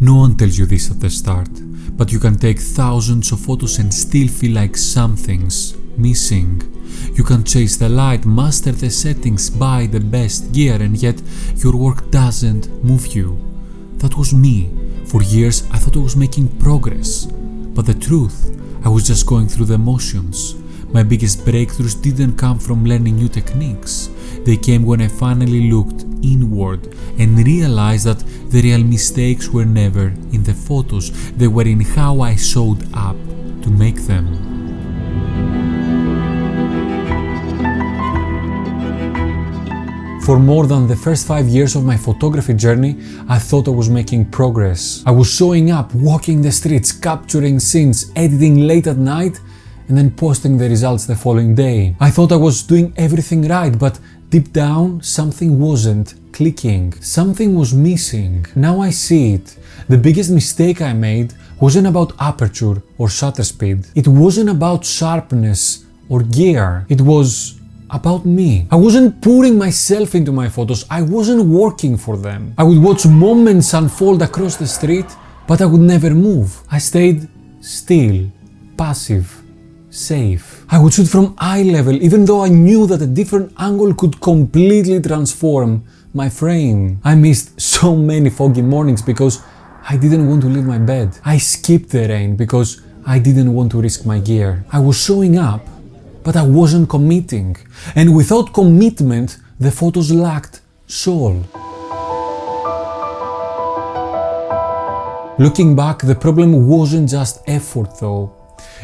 No one tells you this at the start, but you can take thousands of photos and still feel like something's missing. You can chase the light, master the settings, buy the best gear, and yet your work doesn't move you. That was me. For years I thought I was making progress, but the truth, I was just going through the motions. My biggest breakthroughs didn't come from learning new techniques. They came when I finally looked inward and realized that the real mistakes were never in the photos, they were in how I showed up to make them. For more than the first 5 years of my photography journey, I thought I was making progress. I was showing up, walking the streets, capturing scenes, editing late at night, and then posting the results the following day. I thought I was doing everything right, but deep down, something wasn't clicking. Something was missing. Now I see it. The biggest mistake I made wasn't about aperture or shutter speed. It wasn't about sharpness or gear. It was about me. I wasn't putting myself into my photos. I wasn't working for them. I would watch moments unfold across the street, but I would never move. I stayed still, passive, safe. I would shoot from eye level, even though I knew that a different angle could completely transform my frame. I missed so many foggy mornings because I didn't want to leave my bed. I skipped the rain because I didn't want to risk my gear. I was showing up, but I wasn't committing. And without commitment, the photos lacked soul. Looking back, the problem wasn't just effort though.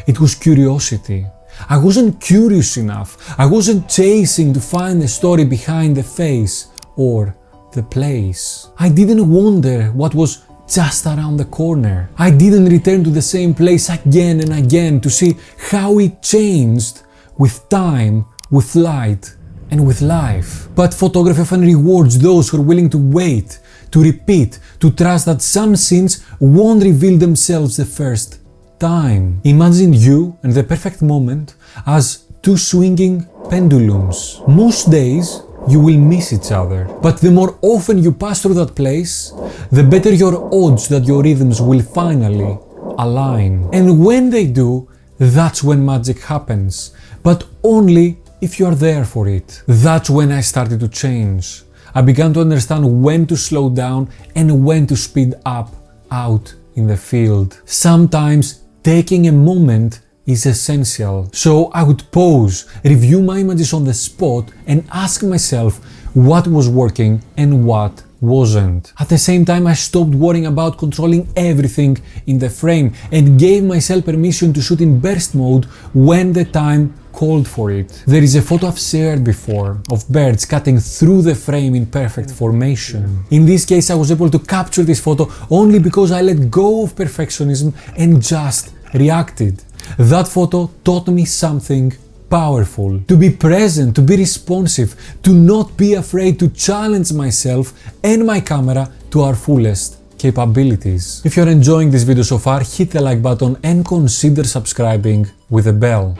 It was curiosity. I wasn't curious enough. I wasn't chasing to find the story behind the face or the place. I didn't wonder what was just around the corner. I didn't return to the same place again and again to see how it changed with time, with light, and with life. But photography often rewards those who are willing to wait, to repeat, to trust that some scenes won't reveal themselves the first time. Imagine you and the perfect moment as two swinging pendulums. Most days you will miss each other, but the more often you pass through that place, the better your odds that your rhythms will finally align. And when they do, that's when magic happens, but only if you are there for it. That's when I started to change. I began to understand when to slow down and when to speed up out in the field. Sometimes taking a moment is essential. So I would pause, review my images on the spot and ask myself what was working and what wasn't. At the same time, I stopped worrying about controlling everything in the frame and gave myself permission to shoot in burst mode when the time called for it. There is a photo I've shared before of birds cutting through the frame in perfect formation. In this case, I was able to capture this photo only because I let go of perfectionism and just reacted. That photo taught me something powerful. To be present, to be responsive, to not be afraid to challenge myself and my camera to our fullest capabilities. If you're enjoying this video so far, hit the like button and consider subscribing with a bell.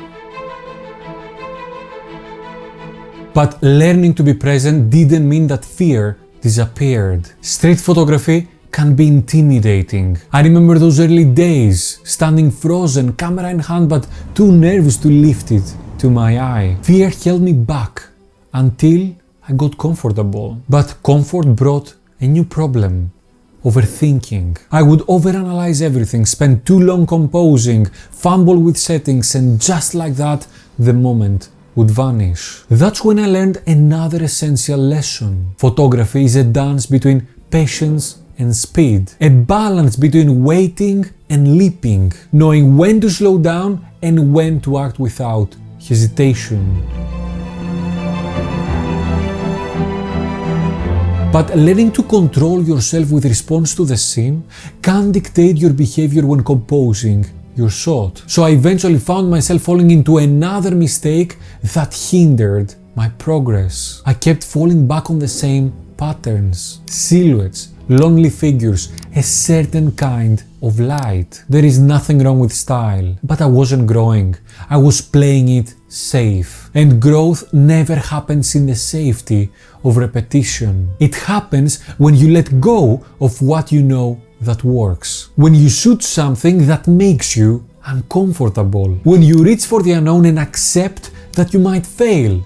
But learning to be present didn't mean that fear disappeared. Street photography can be intimidating. I remember those early days, standing frozen, camera in hand, but too nervous to lift it to my eye. Fear held me back until I got comfortable. But comfort brought a new problem: overthinking. I would overanalyze everything, spend too long composing, fumble with settings, and just like that, the moment would vanish. That's when I learned another essential lesson. Photography is a dance between patience and speed, a balance between waiting and leaping, knowing when to slow down and when to act without hesitation. But learning to control yourself with response to the scene can dictate your behavior when composing your shot. So I eventually found myself falling into another mistake that hindered my progress. I kept falling back on the same patterns, silhouettes, lonely figures, a certain kind of light. There is nothing wrong with style, but I wasn't growing. I was playing it safe. And growth never happens in the safety of repetition. It happens when you let go of what you know that works. When you shoot something that makes you uncomfortable. When you reach for the unknown and accept that you might fail,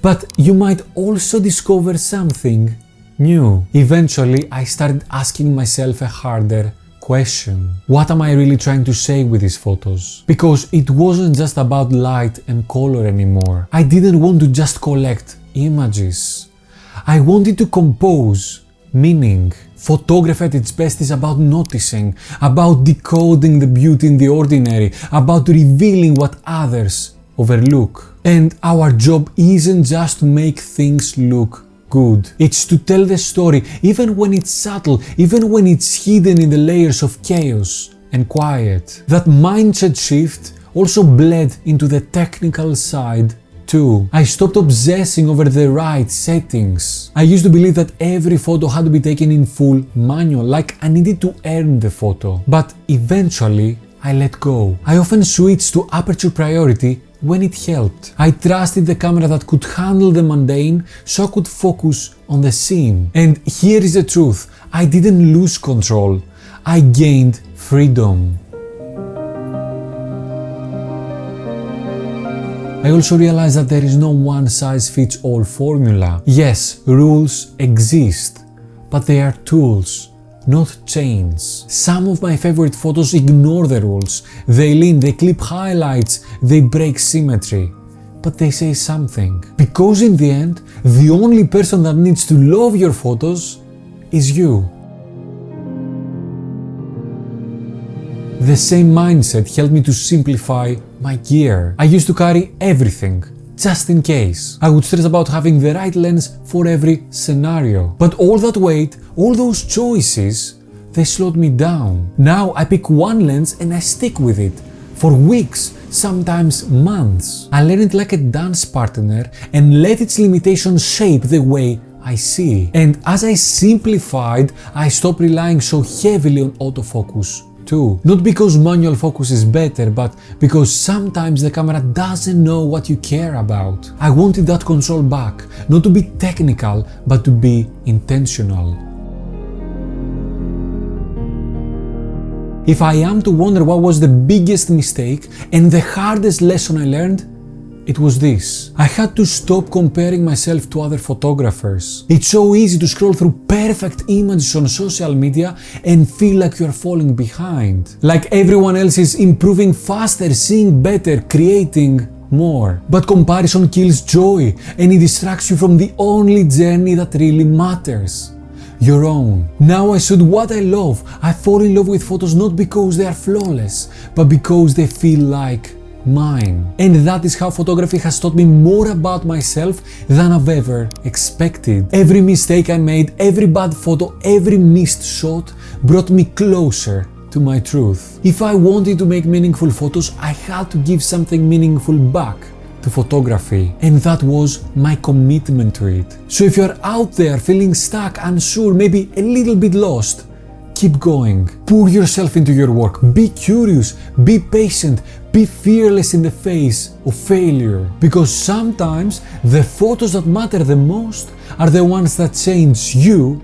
but you might also discover something new. Eventually, I started asking myself a harder question. What am I really trying to say with these photos? Because it wasn't just about light and color anymore. I didn't want to just collect images. I wanted to compose meaning. Photography at its best is about noticing, about decoding the beauty in the ordinary, about revealing what others overlook. And our job isn't just to make things look good. It's to tell the story, even when it's subtle, even when it's hidden in the layers of chaos and quiet. That mindset shift also bled into the technical side too. I stopped obsessing over the right settings. I used to believe that every photo had to be taken in full manual, like I needed to earn the photo. But eventually, I let go. I often switched to aperture priority when it helped. I trusted the camera that could handle the mundane so I could focus on the scene. And here is the truth. I didn't lose control. I gained freedom. I also realized that there is no one-size-fits-all formula. Yes, rules exist, but they are tools, not chains. Some of my favorite photos ignore the rules. They lean, they clip highlights, they break symmetry. But they say something. Because in the end, the only person that needs to love your photos is you. The same mindset helped me to simplify my gear. I used to carry everything, just in case. I would stress about having the right lens for every scenario. But all that weight, all those choices, they slowed me down. Now I pick one lens and I stick with it for weeks, sometimes months. I learn it like a dance partner and let its limitations shape the way I see. And as I simplified, I stopped relying so heavily on autofocus too. Not because manual focus is better, but because sometimes the camera doesn't know what you care about. I wanted that control back, not to be technical, but to be intentional. If I am to wonder what was the biggest mistake and the hardest lesson I learned, it was this. I had to stop comparing myself to other photographers. It's so easy to scroll through perfect images on social media and feel like you are falling behind. Like everyone else is improving faster, seeing better, creating more. But comparison kills joy and it distracts you from the only journey that really matters. Your own. Now I shoot what I love. I fall in love with photos not because they are flawless, but because they feel like mine. And that is how photography has taught me more about myself than I've ever expected. Every mistake I made, every bad photo, every missed shot brought me closer to my truth. If I wanted to make meaningful photos, I had to give something meaningful back to photography. And that was my commitment to it. So if you're out there feeling stuck, unsure, maybe a little bit lost, keep going. Pour yourself into your work. Be curious, be patient, be fearless in the face of failure. Because sometimes the photos that matter the most are the ones that change you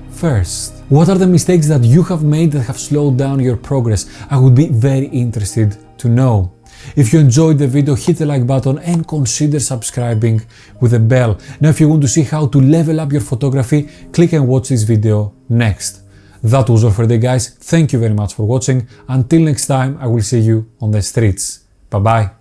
first. What are the mistakes that you have made that have slowed down your progress? I would be very interested to know. If you enjoyed the video, hit the like button and consider subscribing with a bell. Now if you want to see how to level up your photography, click and watch this video next. That was all for today, guys. Thank you very much for watching. Until next time, I will see you on the streets. Bye bye.